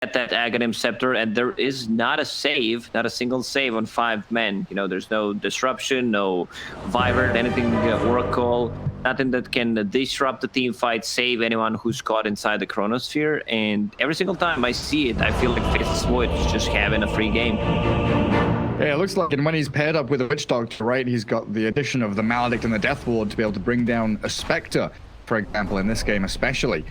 get that Aghanim Scepter, and there is not a save, not a single save on 5 men. You know, there's no disruption, no Vivert, anything, Oracle, nothing that can disrupt the team fight, save anyone who's caught inside the Chronosphere. And every single time I see it, I feel like Faceless Void is just having a free game. Yeah, it looks like, and when he's paired up with a Witch Doctor, right, he's got the addition of the Maledict and the Death Ward to be able to bring down a Spectre, for example, in this game especially.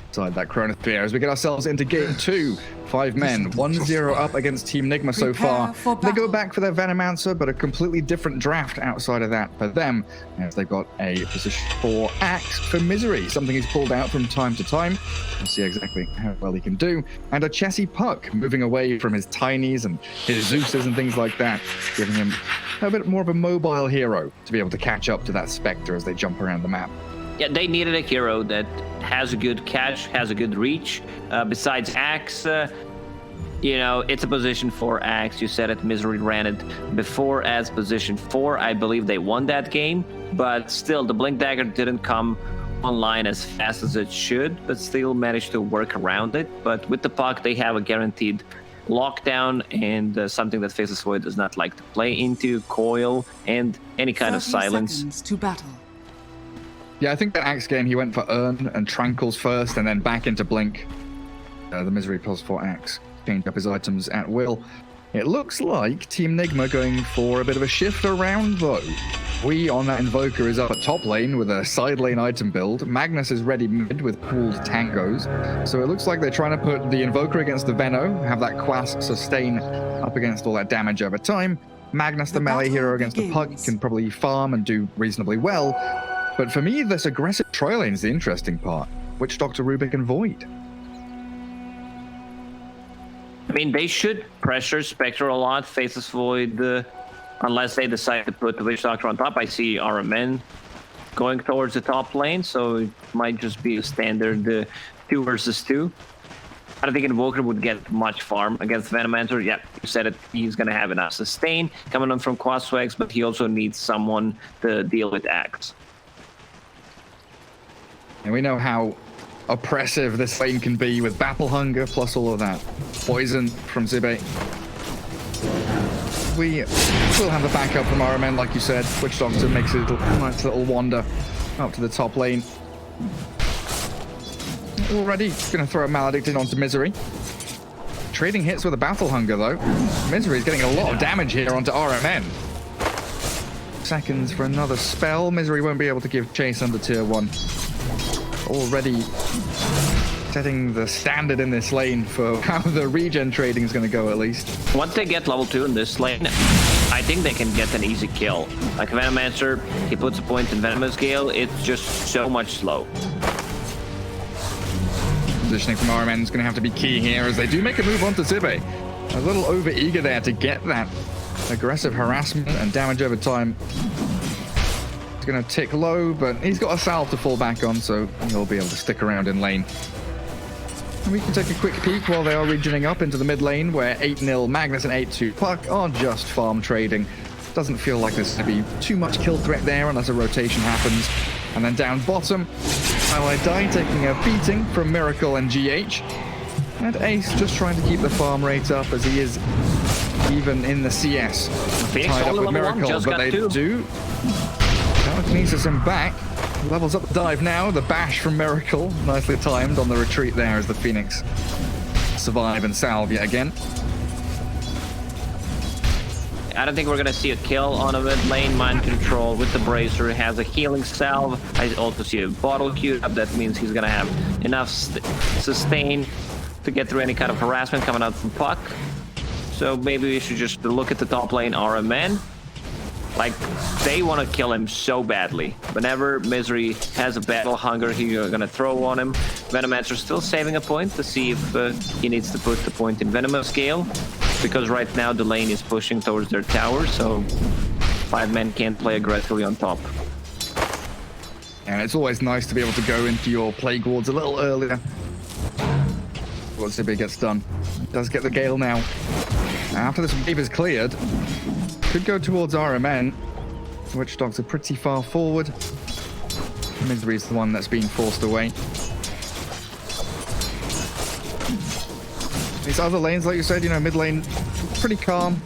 Inside that Chronosphere, as we get ourselves into game 2. 5 men, 1-0 up against Team Nigma so far. They go back for their Venomancer, but a completely different draft outside of that for them, as they've got a position 4 Axe for Misery, something he's pulled out from time to time. We'll see exactly how well he can do. And a Chessie Puck, moving away from his Tinies and his Zeus's and things like that, giving him a bit more of a mobile hero to be able to catch up to that Spectre as they jump around the map. Yeah, they needed a hero that has a good catch, has a good reach. Besides Axe, you know, it's a position 4 Axe. You said it, Misery ran it before as position 4. I believe they won that game, but still, the Blink Dagger didn't come online as fast as it should, but still managed to work around it. But with the Puck, they have a guaranteed lockdown and something that Faceless Void does not like to play into, coil, and any kind of silence. To battle. Yeah, I think that Axe game, he went for Urn and Tranquils first, and then back into Blink. The Misery +4 Axe. Change up his items at will. It looks like Team Nigma going for a bit of a shift around, though. We on that Invoker is up at top lane with a side lane item build. Magnus is ready mid with pooled tangos. So it looks like they're trying to put the Invoker against the Veno, have that Quas sustain up against all that damage over time. Magnus, the melee hero against the Puck, can probably farm and do reasonably well. But for me, this aggressive Troy lane is the interesting part. Witch Doctor, Rubik, and Void. I mean, they should pressure Spectre a lot, Faceless Void, unless they decide to put the Witch Doctor on top. I see RMN going towards the top lane, so it might just be a standard 2 versus 2. I don't think Invoker would get much farm against Venomancer. Yeah, you said it, he's going to have enough sustain coming on from Quaswags, but he also needs someone to deal with Axe. And we know how oppressive this lane can be with Battle Hunger plus all of that poison from Zibe. We still have the backup from RMN, like you said. Witch Doctor makes a nice little wander up to the top lane. Already going to throw a Maledict in onto Misery. Trading hits with a Battle Hunger, though. Misery is getting a lot of damage here onto RMN. Seconds for another spell. Misery won't be able to give chase under tier 1. Already setting the standard in this lane for how the regen trading is going to go, at least. Once they get level 2 in this lane, I think they can get an easy kill. Like Venomancer, he puts a point in Venomous Gale, it's just so much slow. Positioning from RMN is going to have to be key here as they do make a move onto Zibe. A little over-eager there to get that aggressive harassment and damage over time. It's going to tick low, but he's got a salve to fall back on, so he'll be able to stick around in lane. And we can take a quick peek while they are regening up into the mid lane, where 8-0 Magnus and 8-2 Puck are just farm trading. Doesn't feel like there's going to be too much kill threat there unless a rotation happens. And then down bottom, Ally Die taking a beating from Miracle and GH. And Ace just trying to keep the farm rate up as he is even in the CS. Tied up with Miracle, but they do. Telekinesis him back. Levels up the dive now. The bash from Miracle. Nicely timed on the retreat there as the Phoenix survive and salve yet again. I don't think we're going to see a kill on a mid lane. Mind Control with the Bracer. He has a healing salve. I also see a bottle queued up. That means he's going to have enough sustain to get through any kind of harassment coming out from Puck. So maybe we should just look at the top lane RMN. Like, they want to kill him so badly. Whenever Misery has a Battle Hunger, he's going to throw on him. Venomancer still saving a point to see if he needs to put the point in Venomous Gale. Because right now the lane is pushing towards their tower, so 5 men can't play aggressively on top. And it's always nice to be able to go into your Plague Wards a little earlier. Once Zibe gets done. Does get the Gale now. After this wave is cleared, could go towards RMN. Witch Doctor pretty far forward. Misery's the one that's being forced away. These other lanes, like you said, you know, mid lane, pretty calm.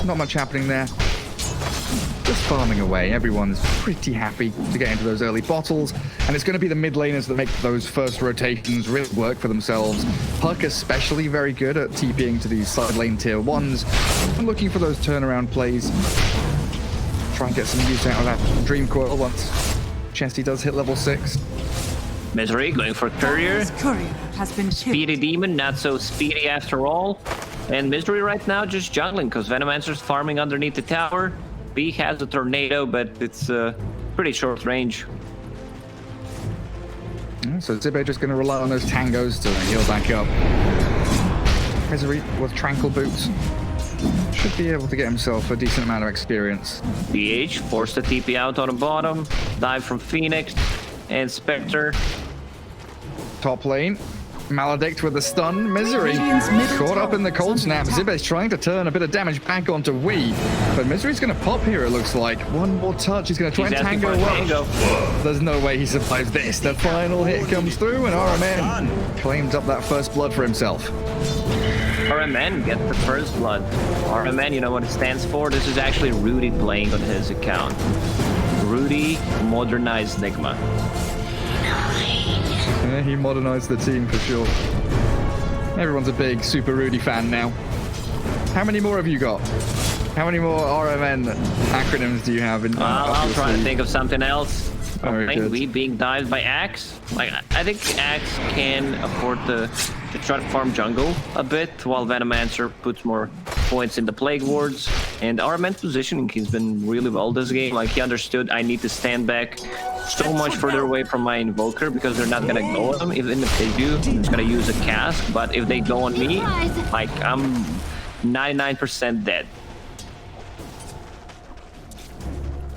Not much happening there. Just farming away. Everyone's pretty happy to get into those early bottles. And it's going to be the mid laners that make those first rotations really work for themselves. Puck especially very good at TPing to these side lane tier 1s. I'm looking for those turnaround plays. Try and get some use out of that Dream Coil once Chesty does hit level 6. Misery going for Courier. Dire's courier has been Speedy killed. Demon, not so speedy after all. And Misery right now just juggling because Venomancer's farming underneath the tower. B has a tornado, but it's pretty short range. So Zibe just going to rely on those tangos to heal back up. Misery with Tranquil Boots should be able to get himself a decent amount of experience. BH forced to TP out on the bottom. Dive from Phoenix and Spectre. Top lane. Maledict with the stun. Misery caught up in the cold snap. Zibe's trying to turn a bit of damage back onto Wii, but Misery's going to pop here, it looks like. One more touch. He's going to try and tango up. There's no way he survives this. The final hit comes through, and RMN claims up that first blood for himself. RMN get the first blood. RMN, you know what it stands for? This is actually Rudy playing on his account. Rudy modernized Nigma. Yeah, he modernized the team for sure. Everyone's a big Super Rudy fan now. How many more have you got? How many more RMN acronyms do you have? I'll try to think of something else. Very good. We being dived by Axe. Like I think Axe can afford to try to farm jungle a bit while Venomancer puts more points in the Plague Wards. And RMN's positioning, he's been really well this game. Like he understood I need to stand back so much further away from my Invoker because they're not gonna go on them. Even if they do, they're just gonna use a cask. But if they go on me, like I'm 99% dead.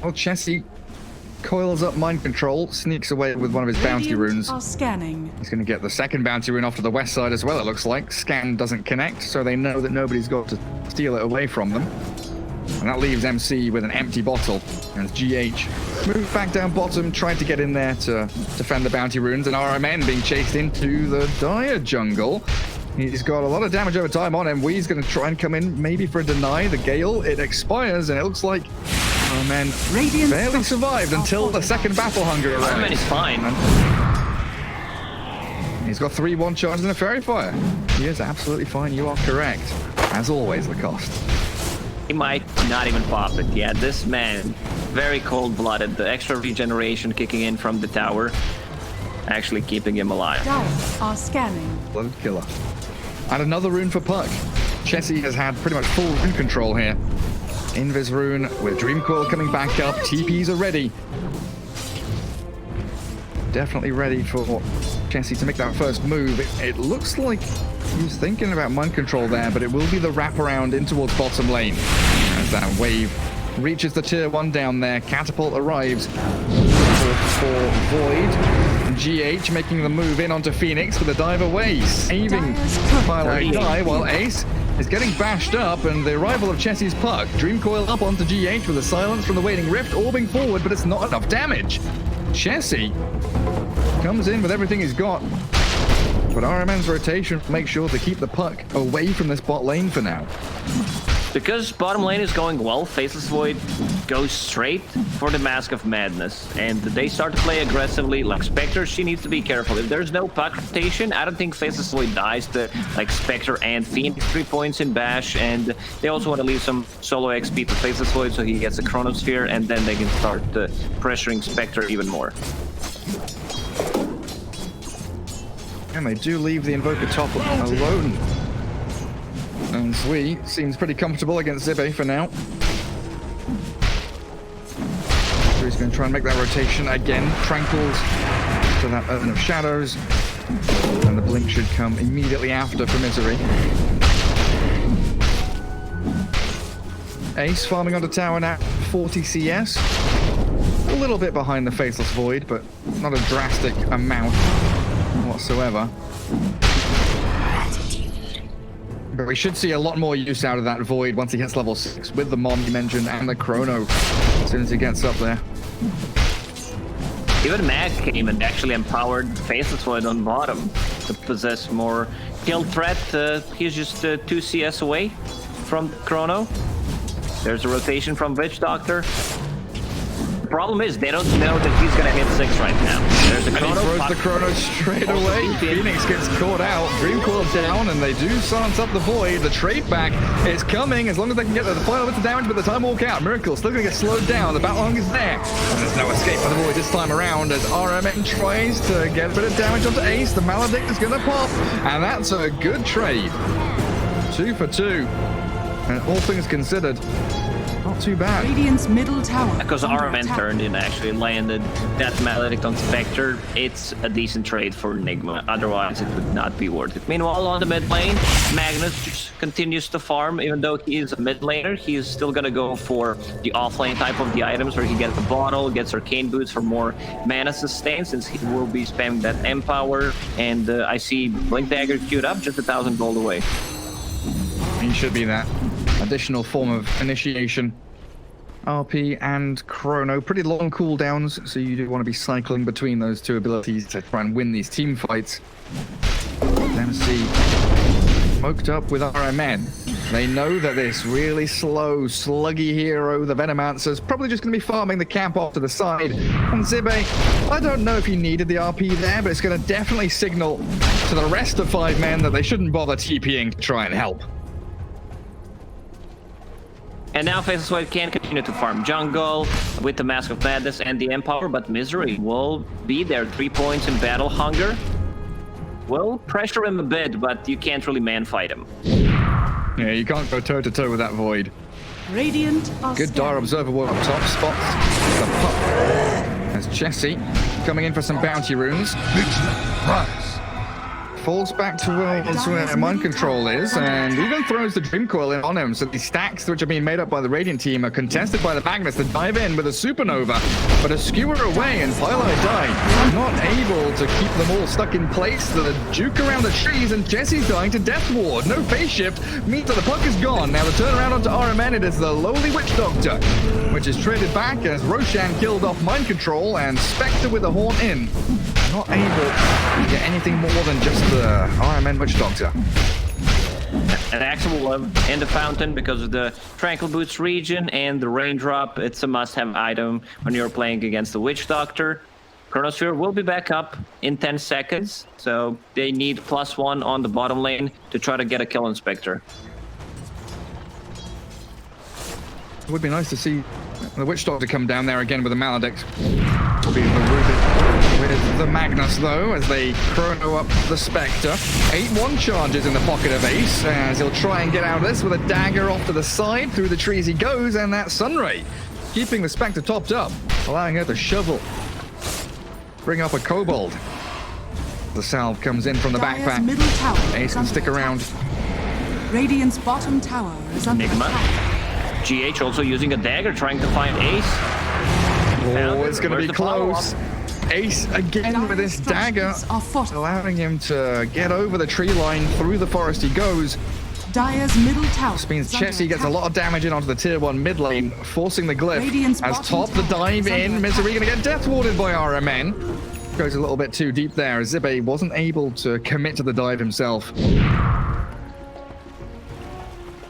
Well, Chesty coils up Mind Control, sneaks away with one of his bounty runes. Are scanning. He's going to get the second bounty rune off to the west side as well, it looks like. Scan doesn't connect, so they know that nobody's got to steal it away from them. And that leaves MC with an empty bottle. And GH moved back down bottom, tried to get in there to defend the bounty runes, and RMN being chased into the dire jungle. He's got a lot of damage over time on him. Wee's going to try and come in, maybe for a deny. The Gale, it expires, and it looks like RMN barely survived until the second Battle Hunger arrived. RMN is fine. He's got 3 1 charges and a Fairy Fire. He is absolutely fine, you are correct. As always, the cost. He might not even pop it. Yeah, this man, very cold-blooded. The extra regeneration kicking in from the tower, actually keeping him alive. Dire are scanning. Blooded killer. And another rune for Puck. Chesty has had pretty much full rune control here. Invis rune with Dream Coil coming back up. TPs are ready. Definitely ready for Chesty to make that first move. It looks like he's thinking about mind control there, but it will be the wraparound in towards bottom lane. As that wave reaches the tier 1 down there. Catapult arrives for Void. GH making the move in onto Phoenix with a dive away, saving Twilight Die while Ace is getting bashed up, and the arrival of Chesty's Puck. Dream Coil up onto GH with a silence from the Waiting Rift, orbing forward, but it's not enough damage. Chesty comes in with everything he's got, but RMN's rotation makes sure to keep the Puck away from this bot lane for now. Because bottom lane is going well, Faceless Void goes straight for the Mask of Madness. And they start to play aggressively. Like Spectre, she needs to be careful. If there's no puck rotation, I don't think Faceless Void dies to like Spectre and Phoenix 3 points in Bash. And they also want to leave some solo XP to Faceless Void so he gets a Chronosphere, and then they can start pressuring Spectre even more. And they do leave the Invoker top alone. And Zui seems pretty comfortable against Zibe for now. So he's going to try and make that rotation again. Tranquils to that Urn of Shadows. And the Blink should come immediately after for Misery. Ace farming onto tower now, 40 CS. A little bit behind the Faceless Void, but not a drastic amount whatsoever. But we should see a lot more use out of that Void once he hits level 6 with the Mom you mentioned and the Chrono as soon as he gets up there. Even Mag came and actually empowered Faceless Void on bottom to possess more kill threat. He's just 2 CS away from Chrono. There's a rotation from Witch Doctor. The problem is they don't know that he's gonna hit 6 right now. There's a And he Chrono. throws the Chrono straight away. Phoenix gets caught out. Dream Coil down, and they do silence up the Void. The trade back is coming as long as they can get the final bits of damage, but the time walk out. Miracle still gonna get slowed down. The battle hunger is there. And there's no escape for the Void this time around as RMN tries to get a bit of damage onto Ace. The Maledict is gonna pop, and that's a good trade. 2 for 2. And all things considered, not too bad. Radiant's middle tower. Because under RMN attack. turned in, actually landed that Maledict on Spectre. It's a decent trade for Nigma. Otherwise, it would not be worth it. Meanwhile, on the mid lane, Magnus just continues to farm. Even though he is a mid laner, he is still gonna go for the offlane type of the items where he gets the bottle, gets arcane boots for more mana sustain, since he will be spamming that empower. And I see Blink Dagger queued up, just 1,000 gold away. He should be that additional form of initiation. RP and Chrono, pretty long cooldowns, so you do want to be cycling between those two abilities to try and win these team fights. Dempsey smoked up with RMN. They know that this really slow, sluggy hero, the Venomancer, is probably just going to be farming the camp off to the side. And Zibe, I don't know if he needed the RP there, but it's going to definitely signal to the rest of 5 men that they shouldn't bother TPing to try and help. And now Faceless Void can continue to farm jungle with the Mask of Madness and the Empower, but Misery will be there. 3 points in battle hunger. Will pressure him a bit, but you can't really man-fight him. Yeah, you can't go toe-to-toe with that Void. Radiant are Good Dire scanning. Observer up top, spots the pup. As Jesse coming in for some bounty runes. Falls back towards where Mind Control is, and even throws the Dream Coil in on him. So the stacks which are being made up by the Radiant team are contested by the Magnus to dive in with a Supernova, but a skewer away, and Pylai died. Not able to keep them all stuck in place. The juke around the trees, and Jesse's dying to Death Ward. No phase shift means that the puck is gone. Now the turnaround onto RMN, it is the lowly Witch Doctor, which is traded back as Roshan killed off Mind Control, and Spectre with the horn in. Not able to get anything more than just the RMN Witch Doctor. An Axel will in the fountain because of the Tranquil Boots region and the Raindrop. It's a must-have item when you're playing against the Witch Doctor. Chronosphere will be back up in 10 seconds, so they need +1 on the bottom lane to try to get a kill on Spectre. It would be nice to see the Witch Doctor come down there again with a Maledict. Will be the Rubik with the Magnus, though, as they chrono up the Spectre. 8-1 charges in the pocket of Ace, as he'll try and get out of this with a dagger off to the side. Through the trees he goes, and that Sunray keeping the Spectre topped up, allowing her to shovel. Bring up a Kobold. The salve comes in from the Dire's backpack. middle tower Ace is can under stick attack. around. Radiant's bottom tower is under Nigma. attack. GH also using a dagger, trying to find Ace. Oh, it's going to Where's be the follow-up? close. Ace again with his dagger, Structures are fortified. allowing him to get over the tree line. Through the forest he goes. Dire's middle tower. This means is under Chessie gets a attack. lot of damage in onto the tier 1 mid lane, forcing the glyph. Radiant's As bottom top the tower dive is under in, attack. Misery going to get death warded by RMN. Goes a little bit too deep there, as Zibe wasn't able to commit to the dive himself.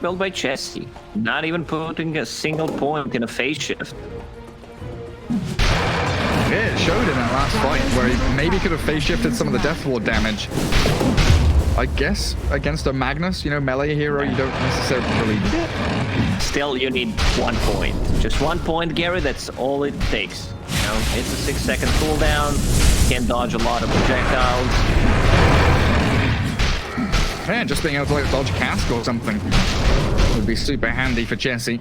Built by Chessie. Not even putting a single point in a phase shift. Yeah, it showed in that last fight where he maybe could have phase shifted some of the death ward damage. I guess against a Magnus, you know, melee hero, you don't necessarily need it. Still, you need 1 point. Just 1 point, Gary. That's all it takes. You know, it's a 6-second cooldown. Can dodge a lot of projectiles. Man, just being able to like dodge cask or something would be super handy for Chessie.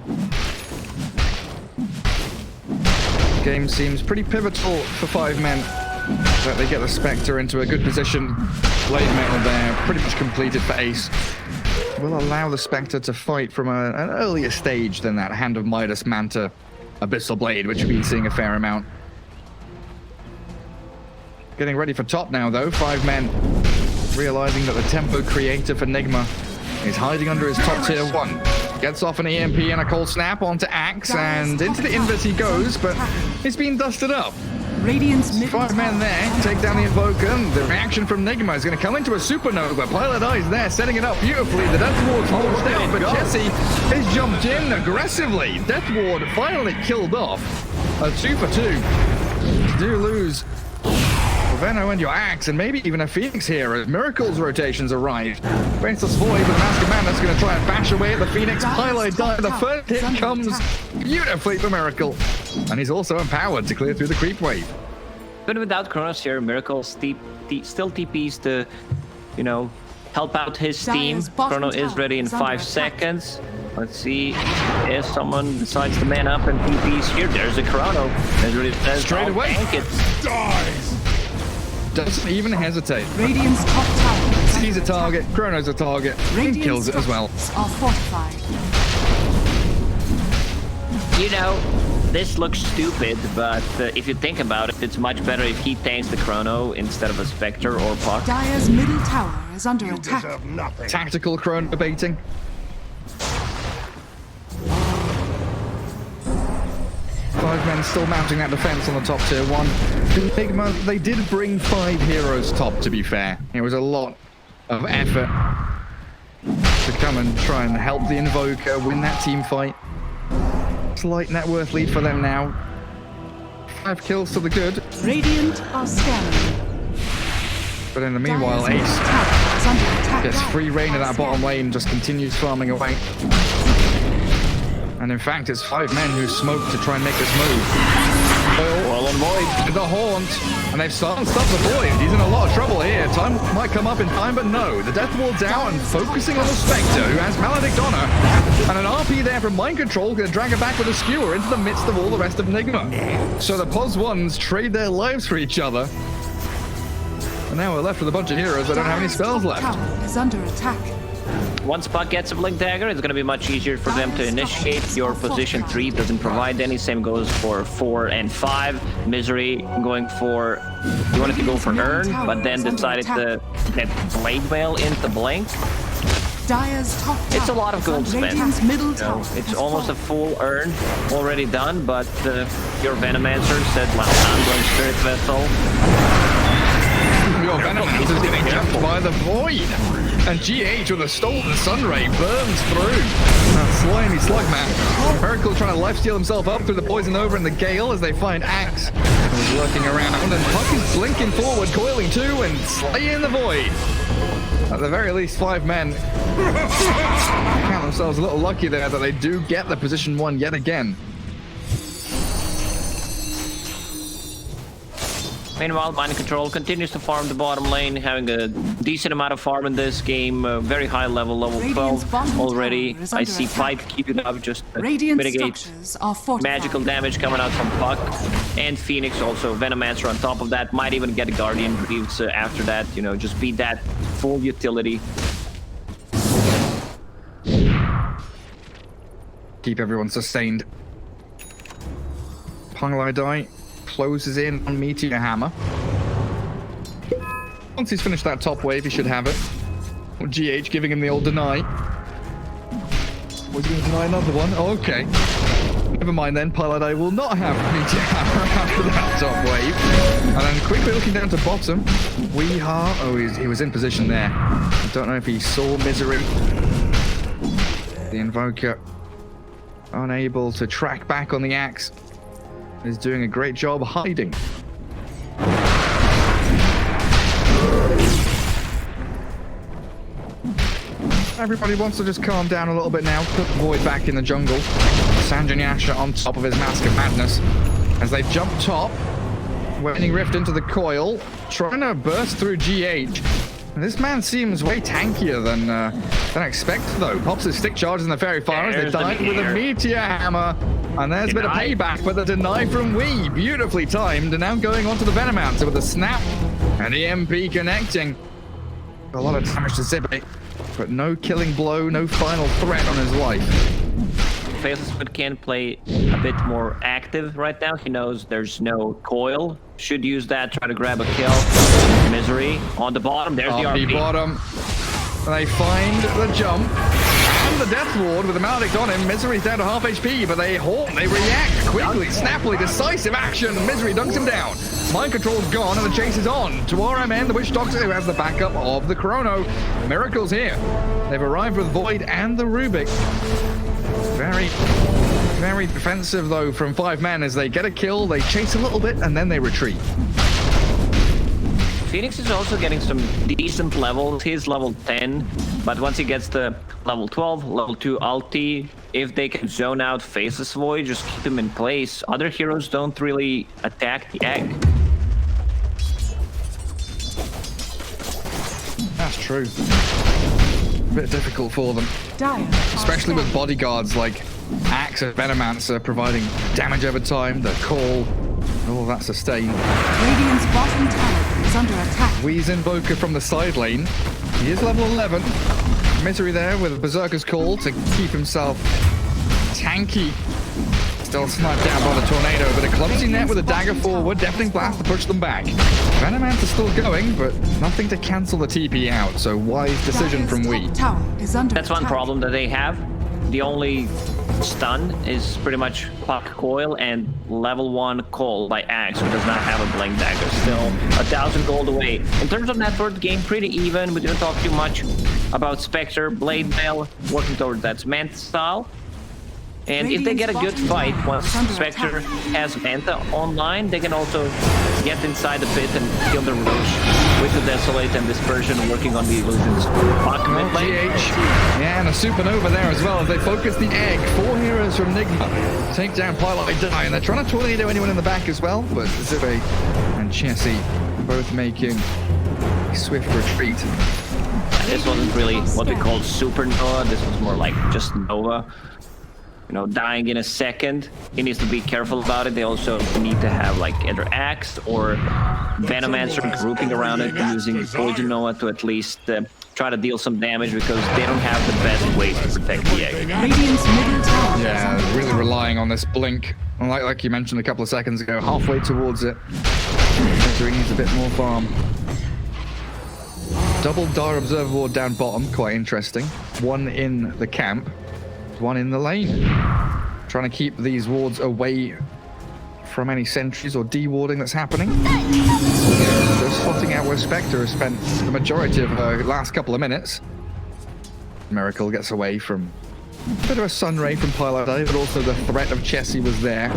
Game seems pretty pivotal for 5 men. That they get the Spectre into a good position. Blade metal there, pretty much completed for Ace. Will allow the Spectre to fight from an earlier stage than that Hand of Midas Manta Abyssal Blade, which we've been seeing a fair amount. Getting ready for top now, though. 5 men realizing that the tempo creator for Nigma is hiding under his top tier 1. Gets off an EMP and a cold snap onto Axe, and into the invis he goes, but he's been dusted up. Radiant's middle 5 men tower there, is under take down the attack. Invoker. The reaction from Nigma is going to come into a supernova. Pilot Eye's there, setting it up beautifully. The Death Ward's hold down, but Jesse is jumped in aggressively. Death Ward finally killed off. A 2 for 2. You do lose Venno and your axe, and maybe even a Phoenix here as Miracle's rotations arrive. Faceless Void with Mask of Madness going to try and bash away at the Phoenix. Pilot die. The first hit comes beautifully for Miracle, and he's also empowered to clear through the creep wave. But without Kronos here, Miracle still TPs to, you know, help out his team. Dire's bottom Chrono is tower ready in is under 5 attack. seconds. Let's see if someone decides to man up and TPs here. There's a Chrono. Straight away. Tank it. Doesn't even hesitate. Radiant's top tower is He's a under target, attack. Chrono's a target, and Radiant kills it as well. structures are fortified. You know, this looks stupid, but if you think about it, it's much better if he tanks the Chrono instead of a Spectre or Puck. Dire's middle tower is under attack. Tactical Chrono baiting. Five men still mounting that defense on the top tier 1. Nigma, they did bring 5 heroes top, to be fair. It was a lot of effort to come and try and help the Invoker win that team fight. Slight net worth lead for them now. 5 kills to the good, Radiant are scanning. but in the meanwhile, Dire's middle Ace tower is under attack. gets free reign of that bottom lane, just continues farming away. And in fact, it's 5 men who smoke to try and make this move. Well on Void. The Haunt, and they've stopped the Void. He's in a lot of trouble here. Time might come up in time, but no. The Death Ward's out and focusing on the Spectre, who has Maledict on her. And an RP there from Mind Control, going to drag her back with a skewer into the midst of all the rest of Nigma. So the Pos ones trade their lives for each other. And now we're left with a bunch of heroes that don't have any Dire's spells top left. tower is under attack. Once Puck gets a Blink Dagger, it's going to be much easier for them to initiate. Your position 3 doesn't provide any. Same goes for 4 and 5. Misery going for... You wanted to go for Urn, but then decided to get Blade Mail into Blink. Dire's top tower It's a lot of is gold under spent. Radiant's middle You know, tower it's has almost a fallen. full Urn already done, but your Venomancer said, well, I'm going Spirit Vessel. Your Venomancer is getting jumped by the Void. And GH with a stolen Sunray burns through that slimy Slugman. Miracle trying to lifesteal himself up through the Poison Over and the Gale as they find Axe. Who's lurking around, and Puck is blinking forward, coiling too, and slaying the Void. At the very least, 5 men count themselves a little lucky there that they do get the position 1 yet again. Meanwhile, Mind Control continues to farm the bottom lane, having a decent amount of farm in this game, very high level 12 already. I see Pipe keeping up just to Radiant mitigate structures are fortified. magical damage coming out from Puck. And Phoenix also, Venomancer on top of that, might even get a Guardian Greaves after that, you know, just beat that full utility. Keep everyone sustained. Pilot closes in on Meteor Hammer. Once he's finished that top wave, he should have it. GH giving him the old deny. Was he going to deny another one? Oh, okay. Never mind then, Pilot will not have Meteor Hammer after that top wave. And then quickly looking down to bottom, we are... Oh, he was in position there. I don't know if he saw Misery. The Invoker unable to track back on the Axe. Is doing a great job hiding. Everybody wants to just calm down a little bit now. Put Void back in the jungle. Sanjanyasha on top of his Mask of Madness. As they jump top. Waning Rift into the coil. Trying to burst through GH. And this man seems way tankier than expected, though. Pops his stick charges in the Fairy Fire as they dive with a Meteor Hammer. And there's a bit of payback, but the deny from Wee. Beautifully timed. And now going on to the Venomancer with a snap. And EMP connecting. A lot of damage to Zibe. But no killing blow, no final threat on his life. Faceless Void can play a bit more active right now. He knows there's no coil. Should use that, try to grab a kill. Misery on the bottom. There's the RP. Bottom. And they find the jump. And the Death Ward with the Maledict on him. Misery's down to half HP, but they react quickly, snappily, decisive action. Misery dunks him down. Mind control's gone, and the chase is on. To RMN, the Witch Doctor, who has the backup of the Chrono. Miracle's here. They've arrived with Void and the Rubik. Very, very defensive, though, from 5 men as they get a kill, they chase a little bit, and then they retreat. Phoenix is also getting some decent levels. He's level 10, but once he gets to level 12, level 2 ulti, if they can zone out Faceless Void, just keep him in place. Other heroes don't really attack the egg. That's true. A bit difficult for them. Especially with bodyguards like Axe and Venomancer providing damage over time, the call, all that sustain. Radiant's bottom tower is under attack. Wheeze Invoker from the side lane. He is level 11. Misery there with a Berserker's Call to keep himself tanky. Still sniped down by the Tornado, but a clumsy net with a dagger forward, deafening blast to push them back. Venomancer's still going, but nothing to cancel the TP out, so wise decision from Wee. That's one problem that they have. The only stun is pretty much Puck Coil and level 1 Call by Axe, who does not have a Blink Dagger. Still 1,000 gold away. In terms of net worth, game pretty even. We didn't talk too much about Spectre, Blade Mail, working towards that Manta style. And if they get a good fight, once Spectre has Manta online, they can also get inside the pit and kill the Roche with the Desolate and Dispersion, working on the illusions. Puck mid lane. Yeah, and a Supernova there as well as they focus the egg. 4 heroes from Nigma take down Pilot Die, and they're trying to tornado anyone in the back as well, but Zibe and Chessie both making a swift retreat. This wasn't really what we call Supernova, this was more like just Nova. You know, dying in a second. He needs to be careful about it. They also need to have like either Axe or Venomancer grouping around it, using Poison Nova to at least try to deal some damage, because they don't have the best way to protect the egg. Yeah, really relying on this blink. Like you mentioned a couple of seconds ago, halfway towards it. So he needs a bit more farm. Double Dire Observer Ward down bottom, quite interesting. One in the camp. One in the lane. Trying to keep these wards away from any sentries or de-warding that's happening. Just spotting out where Spectre has spent the majority of her last couple of minutes. Miracle gets away from a bit of a sun ray from Pilot Day, but also the threat of Chessie was there.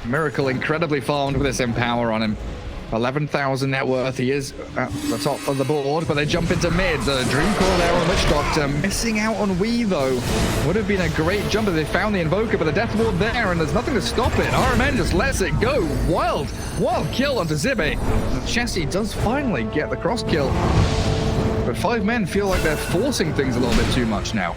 Miracle incredibly farmed with this Empower on him. 11,000 net worth. He is at the top of the board, but they jump into mid. The Dream Call there on Witch Doctor. Missing out on Wee, though. Would have been a great jump if they found the Invoker, but the Death Ward there, and there's nothing to stop it. RMN just lets it go. Wild kill onto Zibe. Chessie does finally get the cross kill, but 5 men feel like they're forcing things a little bit too much now.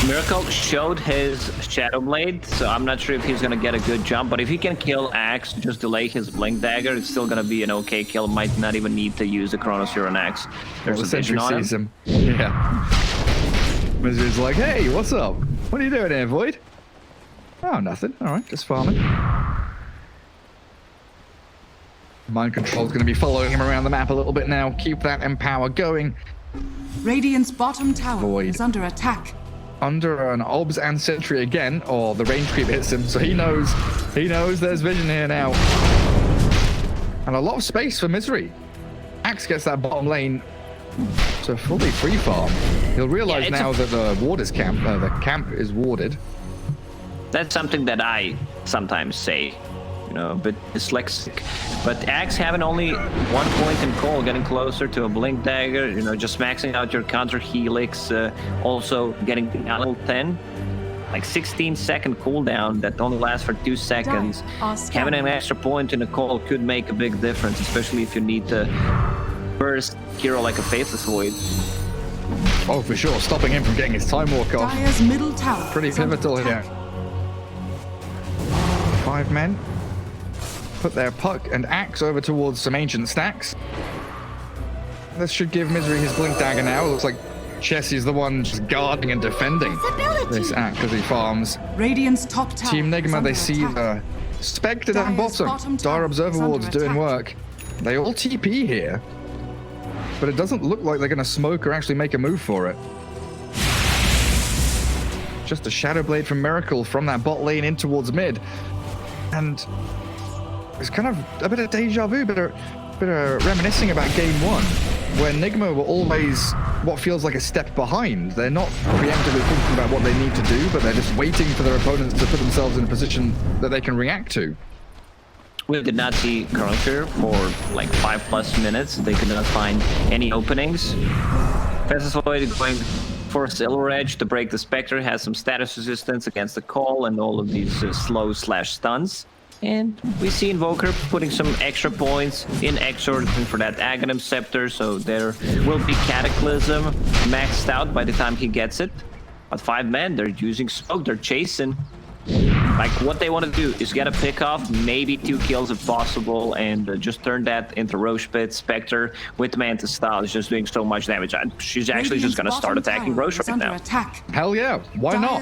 Miracle showed his Shadow Blade, so I'm not sure if he's gonna get a good jump, but if he can kill Axe, just delay his Blink Dagger, it's still gonna be an okay kill. Might not even need to use the Chronosphere on Axe. There's a vision on him. Yeah. Misery's like, hey, what's up? What are you doing here, Void? Oh, nothing. All right, just farming. Mind Control's gonna be following him around the map a little bit now. Keep that Empower going. Radiant's bottom tower Void is under attack. Under an Obs and Sentry again, or the range creep hits him, so he knows there's vision here now. And a lot of space for Misery. Axe gets that bottom lane to fully free farm. He'll realize now that the the camp is warded. That's something that I sometimes say, you know, a bit dyslexic. But Axe having only 1 point in Call, getting closer to a Blink Dagger, you know, just maxing out your counter Helix, also getting level 10, like 16-second cooldown that only lasts for 2 seconds. Having an extra point in a Call could make a big difference, especially if you need to burst hero like a Faceless Void. Oh, for sure, stopping him from getting his Time Walk off. Dire's middle tower pretty pivotal here. 5 men. Put their Puck and Axe over towards some ancient stacks. This should give Misery his Blink Dagger now. It looks like Chessie's the one just guarding and defending this Axe as he farms. Radiant's top tower. Team Nigma, they see the Spectre down bottom. Dire Observer Ward's doing work. They all TP here. but it doesn't look like they're going to smoke or actually make a move for it. Just a Shadow Blade from Miracle from that bot lane in towards mid. And it's kind of a bit of deja vu, bit of reminiscing about game 1, where Nigma were always what feels like a step behind. They're not preemptively thinking about what they need to do, but they're just waiting for their opponents to put themselves in a position that they can react to. We did not see Cruncher for like 5+ minutes. They could not find any openings. Faceless Void going for Silver Edge to break the Spectre, has some status resistance against the call and all of these slow/stuns. And we see Invoker putting some extra points in Exort for that Aghanim Scepter, so there will be Cataclysm maxed out by the time he gets it. But 5 men, they're using smoke, they're chasing. Like, what they want to do is get a pick off, maybe 2 kills if possible, and just turn that into Roche Pit. Spectre with Manta Style is just doing so much damage. She's actually just going to start attacking Roche right now. Hell yeah, why not?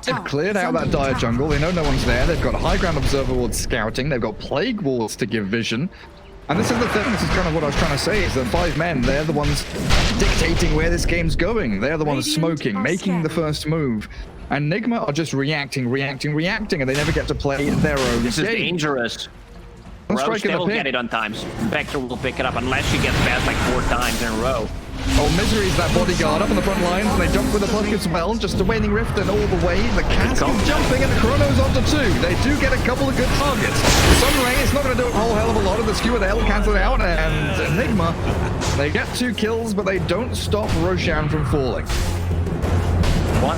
They've cleared out that dire jungle. They know no one's there. They've got high ground observer wards scouting. They've got plague walls to give vision. And this is the thing, this is kind of what I was trying to say, is that 5 men, they're the ones dictating where this game's going. They're the ones smoking, making the first move. And Nigma are just reacting, and they never get to play their own game. This is dangerous. Roche, they will get it on times. Spectre will pick it up unless she gets past like 4 times in a row. Oh, Misery's that bodyguard up on the front lines, and they jump with the puck as well. Just a Waning Rift and all the way. The Cask is jumping, and the Chrono's onto 2. They do get a couple of good targets. Sunray, it's not going to do a whole hell of a lot of the skewer. They'll cancel it out, and Nigma, they get 2 kills, but they don't stop Roshan from falling. What?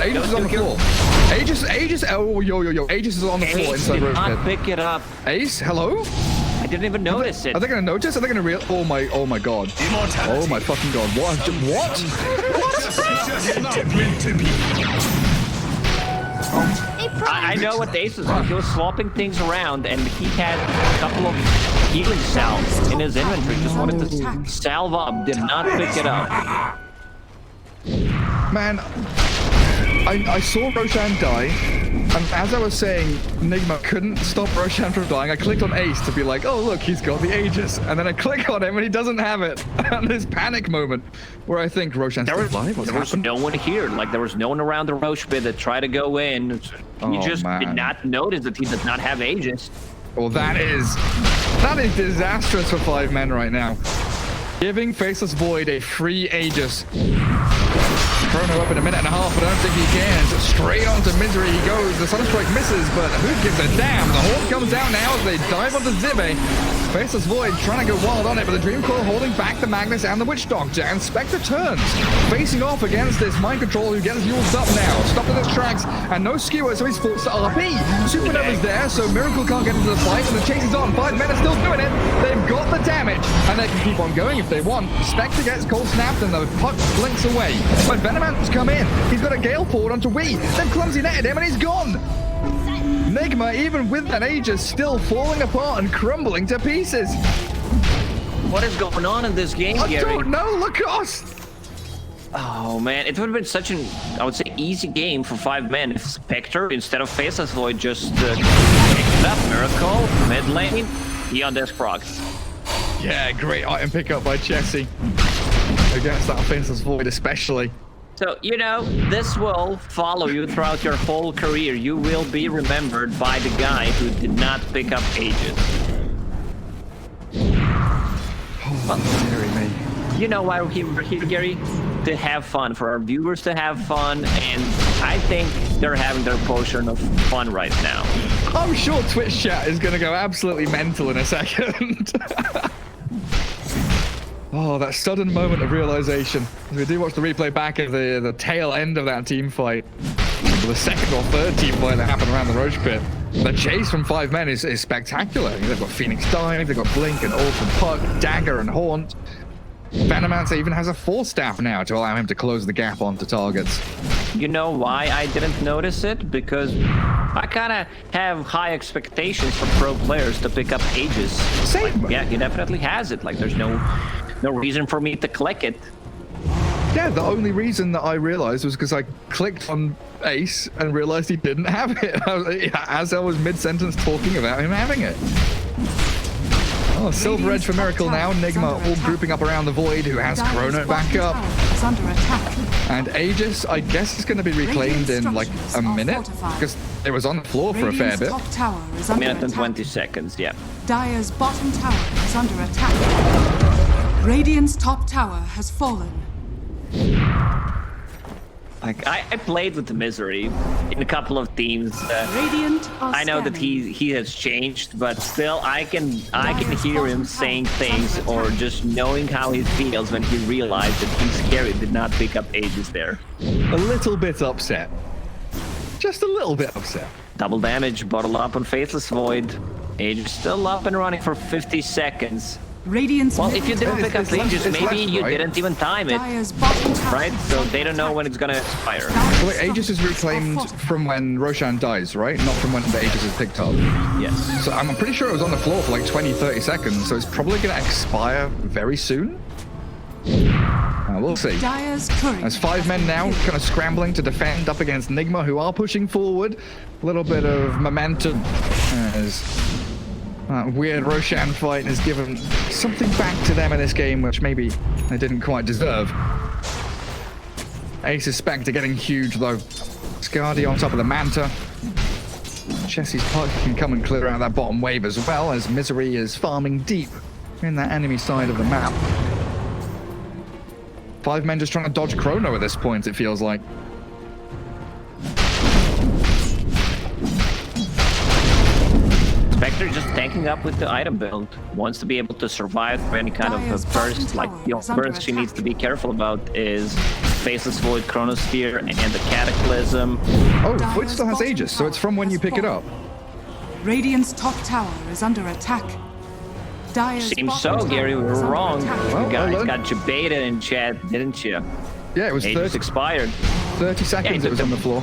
Aegis is on the floor. Aegis, oh, yo. Aegis is on the floor inside Roche Pit. Pick it up. Ace, hello? I didn't even notice it. Are they gonna notice? Are they gonna real? Oh my god. Oh my fucking god. What? I know what Ace was doing. He was swapping things around, and he had a couple of healing salves in his inventory. Just wanted to salve up. Did not pick it up. Man, I saw Roshan die, and as I was saying, Nigma couldn't stop Roshan from dying. I clicked on Ace to be like, oh look, he's got the Aegis, and then I click on him and he doesn't have it. And this panic moment where I think Roshan's still alive. What's happened? There was no one here. Like, there was no one around the Roche Pit that tried to go in. He just did not notice that he does not have Aegis. Well, that is disastrous for 5 men right now. Giving Faceless Void a free Aegis. Chrono up in a minute and a half, but I don't think he can. Straight onto Misery he goes. The Sunstrike misses, but who gives a damn? The Horde comes out now as they dive onto Zibe. Faceless Void trying to go wild on it, but the Dream Coil holding back the Magnus and the Witch Doctor. And Spectre turns, facing off against this Mind Control who gets used up now. Stopped in his tracks, and no skewer, so he's forced to RP. Supernova's there, so Miracle can't get into the fight, and the chase is on. 5 men are still doing it. They've got the damage, and they can keep on going if they want. Spectre gets cold snapped, and the puck blinks away. But Venomant's come in. He's got a Gale forward onto Wii. They've clumsy netted him, and he's gone. Nigma, even with that Aegis, still falling apart and crumbling to pieces. What is going on in this game, Gary? I don't know. Look at us. Oh man, it would have been such an, I would say, easy game for 5 men if Spectre, instead of Faceless Void, just picked it up. Miracle, mid lane, he on desk proc. Yeah, great item pickup by Chessie. Against that Faceless Void especially. So, you know, this will follow you throughout your whole career. You will be remembered by the guy who did not pick up Aegis. Oh, dearie me. You know why we're here, Gary? To have fun, for our viewers to have fun, and I think they're having their portion of fun right now. I'm sure Twitch chat is going to go absolutely mental in a second. Oh, that sudden moment of realization. As we do watch the replay back of the tail end of that team fight. The second or third team fight that happened around the Roche Pit. The chase from 5 men is spectacular. They've got Phoenix Dive, they've got Blink and Orc and Puck, Dagger and Haunt. Venomancer even has a Force Staff now to allow him to close the gap onto targets. You know why I didn't notice it? Because I kind of have high expectations for pro players to pick up Aegis. Same. Like, yeah, he definitely has it. Like, there's no reason for me to click it. Yeah, the only reason that I realized was because I clicked on Ace and realized he didn't have it as I was mid-sentence talking about him having it. Oh, Silver Edge for Miracle now. Nigma all grouping up around the Void, who has Chrono back up. Is under attack. And Aegis, I guess, is going to be reclaimed in like a minute, because it was on the floor for a fair bit. Top tower is A under minute and attack. 20 seconds, yeah. Dire's bottom tower is under attack. Radiant's top tower has fallen. Like I played with the Misery in a couple of teams. Radiant are I know that scanning. he has changed, but still I can hear him saying things or just knowing how he feels when he realized that he's scary did not pick up Aegis there. A little bit upset. Just a little bit upset. Double damage, bottle up on Faceless Void. Aegis still up and running for 50 seconds. Radiant's Well, middle if you didn't tower- pick up it's left- Aegis, it's maybe left, you right? didn't even time it, Dire's bottom tower right? is So under they don't know attack. when it's gonna expire. Dire's Wait, Aegis is structures are reclaimed fortified. from when Roshan dies, right? Not from when the Aegis is picked up. Yes. So I'm pretty sure it was on the floor for like 20, 30 seconds, so it's probably going to expire very soon. We'll see. Dire's courier There's 5 men now kind of scrambling to defend up against Nigma, who are pushing forward. A little bit of momentum as that weird Roshan fight has given something back to them in this game, which maybe they didn't quite deserve. Ace's Spectre getting huge, though. Skadi on top of the Manta. Chessie's Puck can come and clear out that bottom wave as well, as Misery is farming deep in that enemy side of the map. 5 men just trying to dodge Chrono at this point, it feels like. Spectre just tanking up with the item build. Wants to be able to survive through any kind of Dire's a burst. bottom Like tower the only is under burst she needs attack. to be careful about is Faceless Void, Chronosphere, and the Cataclysm. Oh, Dire's Void still has bottom Aegis, so it's tower from when you has pick it up. fallen. Radiant's top tower is under attack. Dire's Seems bottom so, tower Gary. We is were under wrong. attack. Well, You guys well done. got you baited in chat, didn't you? Yeah, it was Aegis 30, expired. 30 seconds took it was on the floor.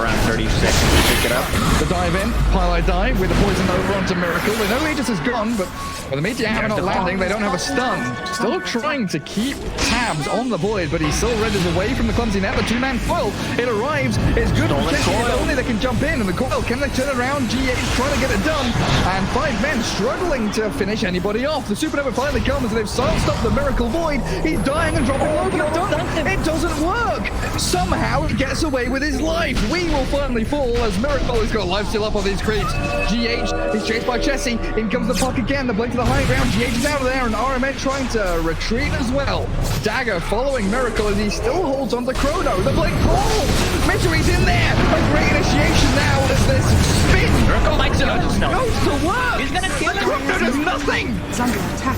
Around 30 seconds to pick it up. The dive in, Pylai dive with the poison over onto Miracle. They know Aegis is gone, but with the Meteor Hammer not landing, they don't have a stun. Still trying to keep tabs on the Void, but he still renders away from the clumsy net. The 2-man foil, it arrives. It's good for Stolen Chessie. If coil. only they can jump in. And the coil, can they turn around? GH trying to get it done. And 5 men struggling to finish anybody off. The Supernova finally comes, and they've silenced up the Miracle Void. He's dying and dropping low, but it doesn't work. Somehow he gets away with his life. We will finally fall as Miracle has got life still up on these creeps. GH is chased by Chessie. In comes the puck again. The blade to the high ground. GH is out of there, and RMN trying to retreat as well. Dagger following Miracle as he still holds on to Chrono. The blade call. Misery's in there. A great initiation now as this spin might kill himself. goes to work. He's gonna kill The Chrono does nothing. Is under attack.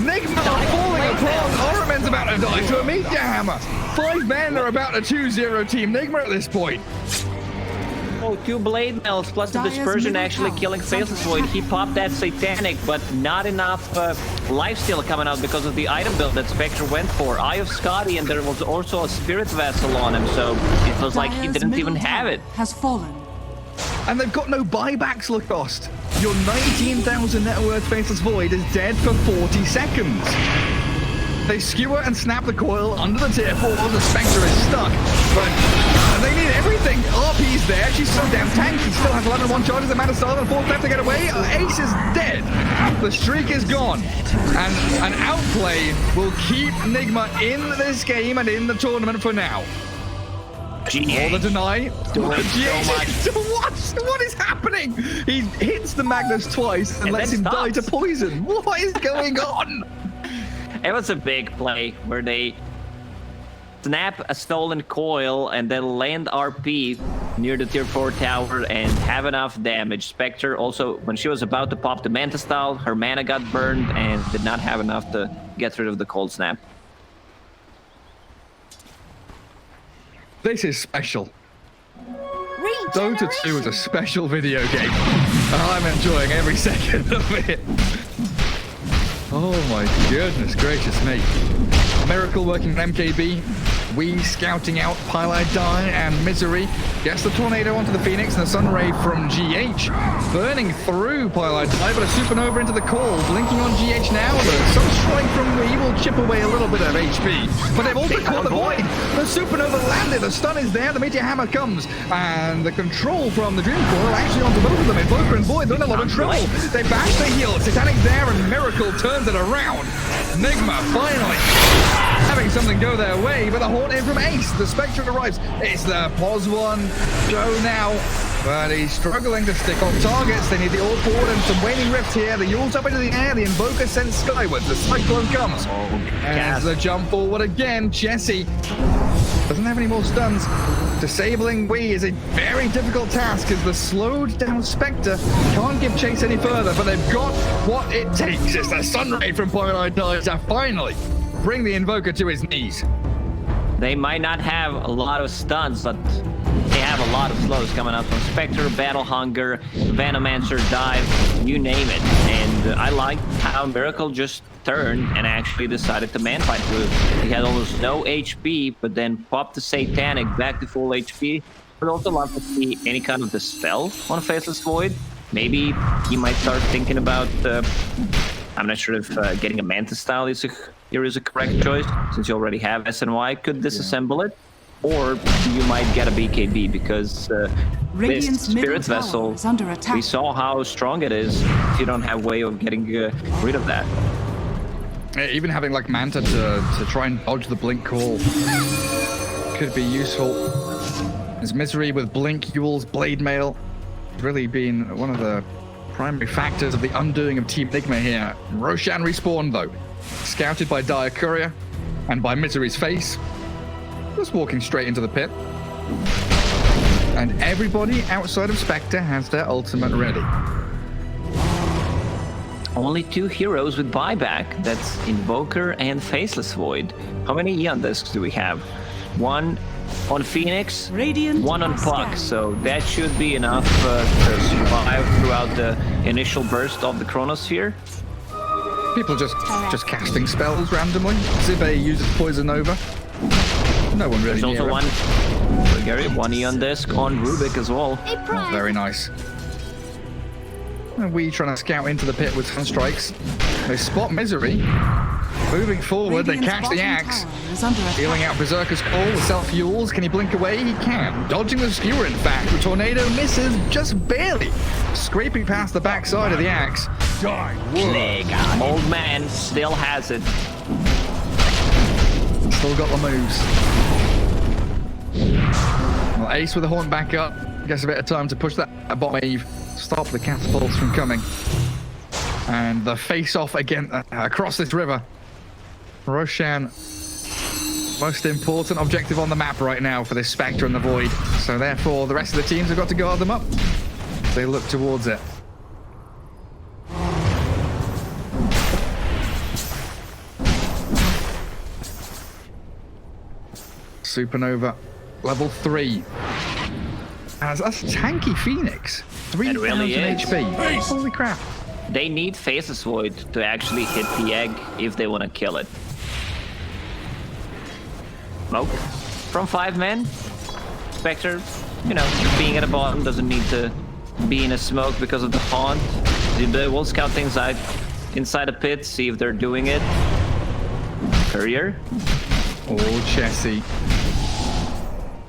Nigma falling apart. Oramen's about to die to a Meteor Hammer. 5 men are about to 2-0 Team Nigma at this point. Oh, 2 blade melts plus the Dire's dispersion middle actually tower killing is under Faceless Void. He popped that Satanic, but not enough life steal coming out because of the item build that Spectre went for. Eye of Scotty, and there was also a Spirit Vessel on him, so it was like he Dire's didn't middle even have tower it. Has fallen. And they've got no buybacks, Lacoste. Your 19,000 net worth Faceless Void is dead for 40 seconds. They skewer and snap the coil under the tier 4. The Spectre is stuck, but they need everything. RP's there. She's so damn tanky. She still has 11-1 charges. The man is starting. 4th left to get away. Ace is dead. The streak is gone. And an outplay will keep Nigma in this game and in the tournament for now. Or the deny. Doing so much. What is happening? He hits the Magnus twice and lets then him die to stops. poison. What is going on? It was a big play where they snap a stolen coil and then land RP near the tier 4 tower and have enough damage. Spectre also, when she was about to pop the Manta style, her mana got burned and did not have enough to get rid of the cold snap. This is special. Dota 2 is a special video game. And I'm enjoying every second of it. Oh my goodness gracious me. Miracle working with MKB. We scouting out Pylai Die and Misery. Gets the Tornado onto the Phoenix and the Sunray from GH. Burning through Pylai Die, but a Supernova into the call. Blinking on GH now. The Sunstrike from Wee will will chip away a little bit of HP. But they've also caught the Void. The Supernova landed. The stun is there. The Meteor Hammer comes. And the control from the Dream Coil actually onto both of them. Invoker and Void, they're in a lot of trouble. They bash the heal. Titanic's there, and Miracle turns it around. Nigma finally having something go their way, but the Haunt in from Ace. The Spectre arrives. It's the pos one. Go now. But he's struggling to stick on targets. They need the all forward and some waning rifts here. The Yule's up into the air. The Invoker sends skywards. The Cyclone comes. And the jump forward again. Jesse doesn't have any more stuns. Disabling Wii is a very difficult task as the slowed down Spectre can't give chase any further, but they've got what it takes. It's the Sunray from Point to finally bring the Invoker to his knees. They might not have a lot of stuns, but they have a lot of slows coming up from Spectre, Battle Hunger, Venomancer, Dive, you name it. And I like how Miracle just turned and actually decided to manfight through. He had almost no HP, but then popped the Satanic back to full HP. Would also love to see any kind of dispel on Faceless Void. Maybe he might start thinking about... I'm not sure if getting a Mantis style is a correct choice, since you already have SNY. Could disassemble it, or you might get a BKB, because this Spirit Vessel, we saw how strong it is if you don't have way of getting rid of that. Even having like Manta to try and dodge the Blink call could be useful. As Misery with Blink, Yule's Blade Mail really been one of the primary factors of the undoing of Team Nigma here. Roshan respawned though, scouted by Dire Courier and by Misery's face, just walking straight into the pit. And everybody outside of Spectre has their ultimate ready. Only 2 heroes with buyback. That's Invoker and Faceless Void. How many Eon discs do we have? 1 on Phoenix, Radiant 1 on Puck, so that should be enough to survive throughout the initial burst of the Chronosphere. People just casting spells randomly. Zibe uses Poison Nova. No one really. There's also one Eon disc on Rubik as well. Oh, very nice. And we trying to scout into the pit with Sunstrikes. They spot Misery. Moving forward, they catch the axe. Dealing out Berserker's Call, the self-fuels. Can he blink away? He can. Dodging the skewer, in fact. The tornado misses just barely. Scraping past the backside of the axe. Old man still has it. Still got the moves. Well, Ace with the Haunt back up. Gets a bit of time to push that bot wave. Stop the catapults from coming. And the face-off again across this river. Roshan, most important objective on the map right now for this Spectre and the Void. So therefore, the rest of the teams have got to guard them up. They look towards it. Supernova, level 3. That's tanky Phoenix. 3,000 really HP. Holy crap. They need Faceless Void to actually hit the egg if they want to kill it. Smoke from 5 men. Spectre, being at the bottom doesn't need to be in a smoke because of the Haunt. We'll scout things inside the pit, see if they're doing it. Courier. Oh, Jesse.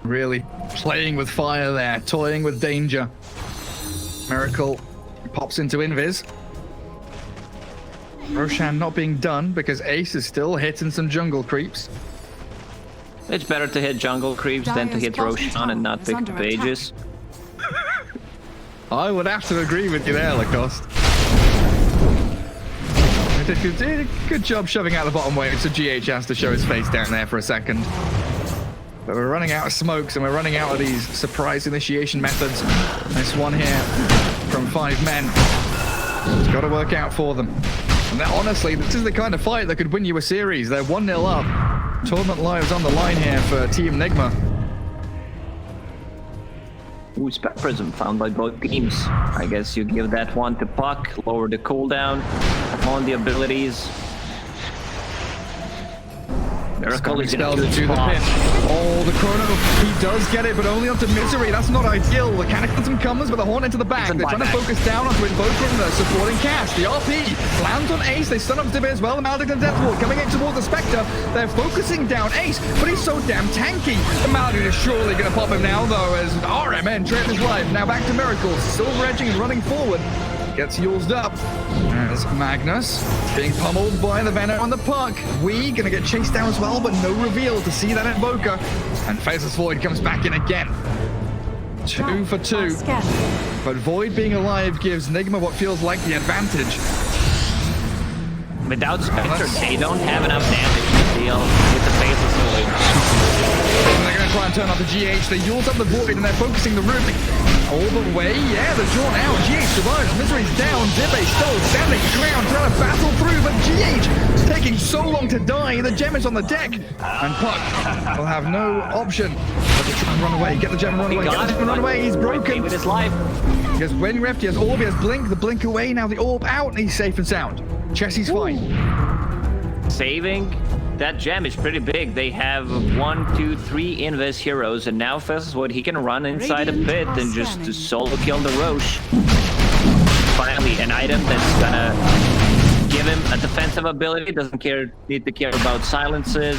Really playing with fire there, toying with danger. Miracle pops into Invis. Roshan not being done because Ace is still hitting some jungle creeps. It's better to hit jungle creeps than to hit Roshan and not pick up pages. I would have to agree with you there, Lacoste. They did a good job shoving out the bottom wave, so GH has to show his face down there for a second. But we're running out of smokes and we're running out of these surprise initiation methods. This one here from 5 men. It's got to work out for them. And honestly, this is the kind of fight that could win you a series. They're 1-0 up. Tournament lives on the line here for Team Nigma. Ooh, Spec Prism found by both teams. I guess you give that one to Puck, lower the cooldown on the abilities. Miracle is in a spells good to the spot. pin. Oh, the chrono, he does get it, but only onto Misery. That's not ideal. The Cataclysm comes with a horn into the back. They're trying to focus down onto Invoker and the supporting cast. The RP lands on Ace. They stun up Zibby as well. The Maledict and Deathward coming in towards the Spectre. They're focusing down Ace, but he's so damn tanky. The Maledict is surely going to pop him now, though, as RMN trades his life. Now back to Miracles. Silver edging and running forward. Gets used up. There's Magnus being pummeled by the Venom on the puck. We gonna get chased down as well, but no reveal to see that Invoker. And Faceless Void comes back in again. 2 for 2. But Void being alive gives Nigma what feels like the advantage. Without Spectre, they don't have enough damage to deal with the Faceless Void. They're going to try and turn off the GH. They use up the Void and they're focusing the room all the way. Yeah, they're drawn out. GH survives. Misery's down. Zibbe still standing ground, trying to battle through, but GH taking so long to die. The gem is on the deck. And Puck will have no option but to try and run away. Get the gem and run away. Get the gem and run away. He's broken. With his life. He has Wind Rift, he has Orb, he has Blink. The Blink away. Now the Orb out, and he's safe and sound. Chessie's fine. Saving that gem is pretty big. They have 1, 2, 3 Invis heroes, and now Faceless Void, he can run inside a pit and just to solo kill the Roche. Finally, an item that's gonna give him a defensive ability. Doesn't need to care about silences.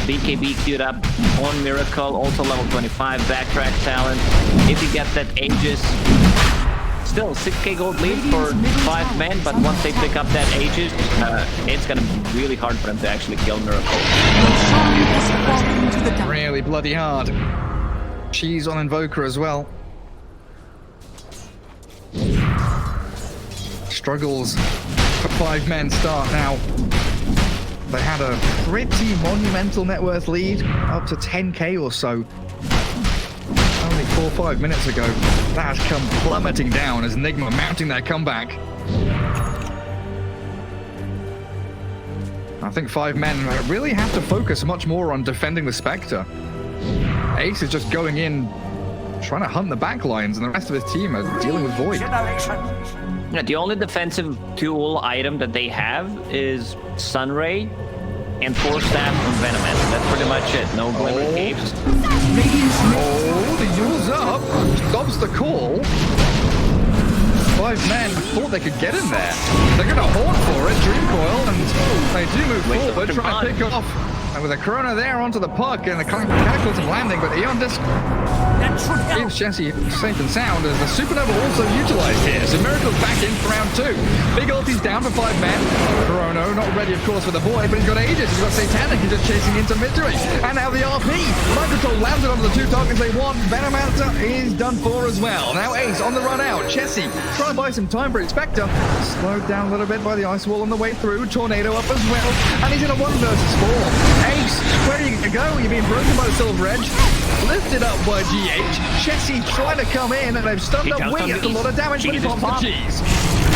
BKB queued up on Miracle, also level 25 backtrack talent. If you get that Aegis, still 6k gold lead for 5 men, but once they pick up that Aegis, it's gonna be really hard for them to actually kill Miracle. Really bloody hard. She's on Invoker as well. Struggles for 5 men start now. They had a pretty monumental net worth lead, up to 10k or so. Only 4 or 5 minutes ago. That has come plummeting down as Nigma mounting their comeback. I think 5 men really have to focus much more on defending the Spectre. Ace is just going in, trying to hunt the back lines, and the rest of his team are dealing with Void. Yeah, the only defensive tool item that they have is Sunray and 4 staff from Venomant. That's pretty much it. No Glimmer Caves. Oh, the use up stops the call. 5 men thought they could get in there. They're going to horn for it, Dream Coil, and they do move forward, trying to pick off. And with a Corona there onto the puck and the Cataclysm landing, but Eon Disc keeps Chessie safe and sound as the Supernova also utilized here. So Miracle's back in for round 2. Big ulti's down for 5 men. Corona not ready, of course, for the boy, but he's got Aegis, he's got Satanic, he's just chasing into Misery. And now the RP. Mind Control landed onto the 2 targets they want. Venomancer is done for as well. Now Ace on the run out. Chessie trying to buy some time for his Spectre. Slowed down a little bit by the ice wall on the way through. Tornado up as well. And he's in a 1 versus 4. Ace, where are you going to go? You're being broken by the Silver Edge. Lifted up by GH. Chessie trying to come in, and they've stunned up Wing. It's a lot of damage, but he pops the cheese.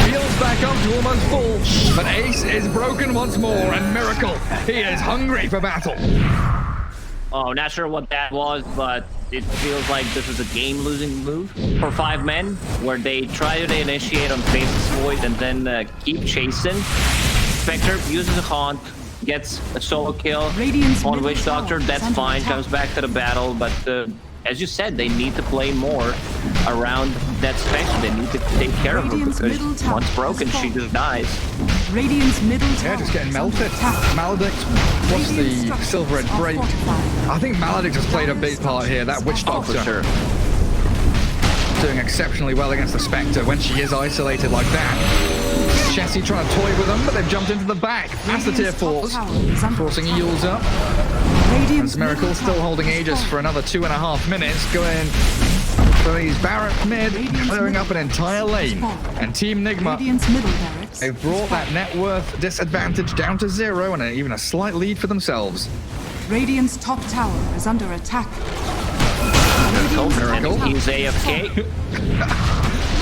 Heals back up to almost full. But Ace is broken once more, and Miracle, he is hungry for battle. Oh, not sure what that was, but it feels like this is a game-losing move for 5 men, where they try to initiate on Faceless Void and then keep chasing. Spectre uses a haunt, gets a solo kill on Witch Doctor. That's fine, comes back to the battle, but as you said, they need to play more around that Spectre. They need to take care of her, because once broken, she just dies. Radiant's middle tower. Yeah, just getting melted. Maledict, what's the Silver Edge break? I think Maledict has played a big part here. That Witch Doctor for sure. doing exceptionally well against the Spectre when she is isolated like that. Chessie trying to toy with them, but they've jumped into the back. Past the tier 4s, forcing Eels up. And Miracle still holding Aegis for another 2.5 minutes. Going for these Barrett mid, clearing up an entire lane. And Team Nigma, they've brought that net worth disadvantage down to 0 and even a slight lead for themselves. Radiant's top tower is under attack. Miracle, he's AFK.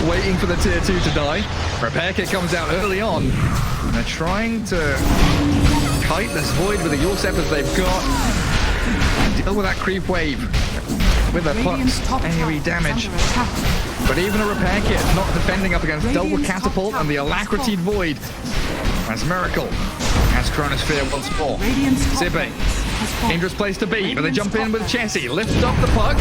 Waiting for the tier 2 to die. Repair kit comes out early on. And they're trying to kite this Void with the Yule Scepters they've got. And deal with that creep wave with their pucks. Any damage. But even a repair kit not defending up against double catapult and the Alacrity Void. As Miracle Has Chronosphere once more. Radiant's top Zibe. base has fallen. Dangerous place to be, but they jump in with Chessie. Lifts up the puck.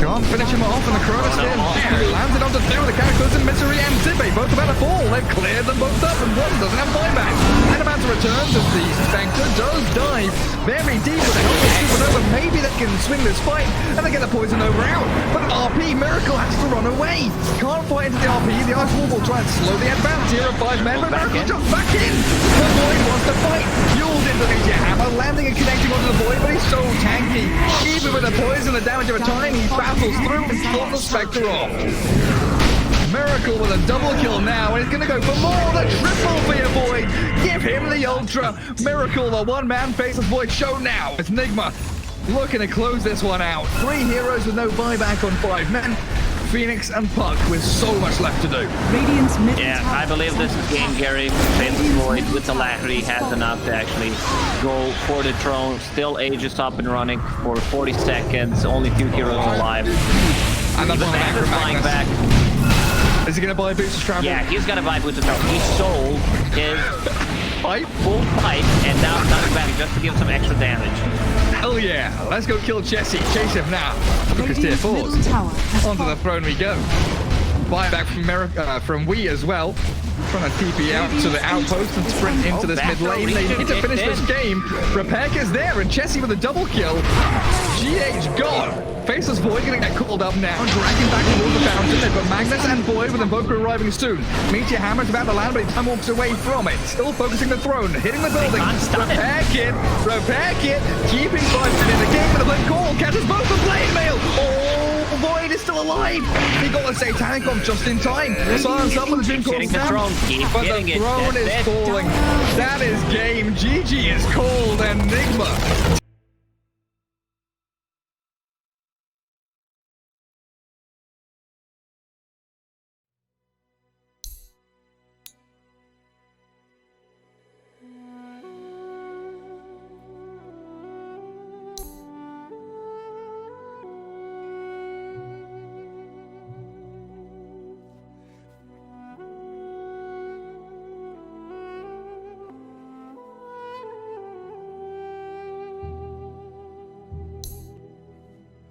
Can't finish him off, and the Chronosphere there. Lands it onto two of the Cataclysm, Misery, and Zibe. Both about to fall. They've cleared them both up, and one doesn't have buyback. Animancer returns as the Spectre does dive very deep with the help of Supernova. Maybe they can swing this fight, and they get the Poison Over out. But RP Miracle has to run away. Can't fight into the RP. The Ice Wall will try and slow the advance here of 5 men, but Miracle jumps back in. The Void wants to fight. Fueled into the hammer, landing and connecting onto the Void, but he's so tanky. Even with the poison, the damage of a time, he battles through and pulls the Spectre off. Miracle with a double kill now, and he's going to go for more. The triple for your Void. Give him the Ultra. Miracle, the one-man Faceless Void show now. It's Nigma looking to close this one out. 3 heroes with no buyback on 5 men. Phoenix and Puck with so much left to do. Radiant's middle Yeah, tower I believe this is game, Gary. Faceless Void with Alacrity has enough to actually go for the throne. Still Aegis up and running for 40 seconds. Only 2 heroes alive. And the Even buyback Magnus from flying Magnus. back. Is he going to buy Boots of Travel? Yeah, he's gonna buy Boots of Travel. He sold his Pipe? full pipe and now coming back just to give some extra damage. Hell yeah. Let's go kill Jesse. Chase him now. Look at tier Radiant's middle 4s. tower has Onto the fallen. throne we go. Buyback from Wii as well. Trying to TP out to the outpost and sprint into this mid lane. They need to finish this game. Repair is there, and Chessie with a double kill. GH gone. Faceless Void gonna get called up now. Dragging back towards the fountain. They've got Magnus and Void with Invoker arriving soon. Meteor Hammer's about to land, but he time walks away from it. Still focusing the throne, hitting the building. Repair kit, keeping 5 men in the game with a blink call. Catches both the blade mail. Oh, Void is still alive. He got a Satanic Bomb just in time. Silence up with the Doom Call Hitting the snap. throne, keep But the hitting it. throne That's is it. falling. That is game. GG is called, and Nigma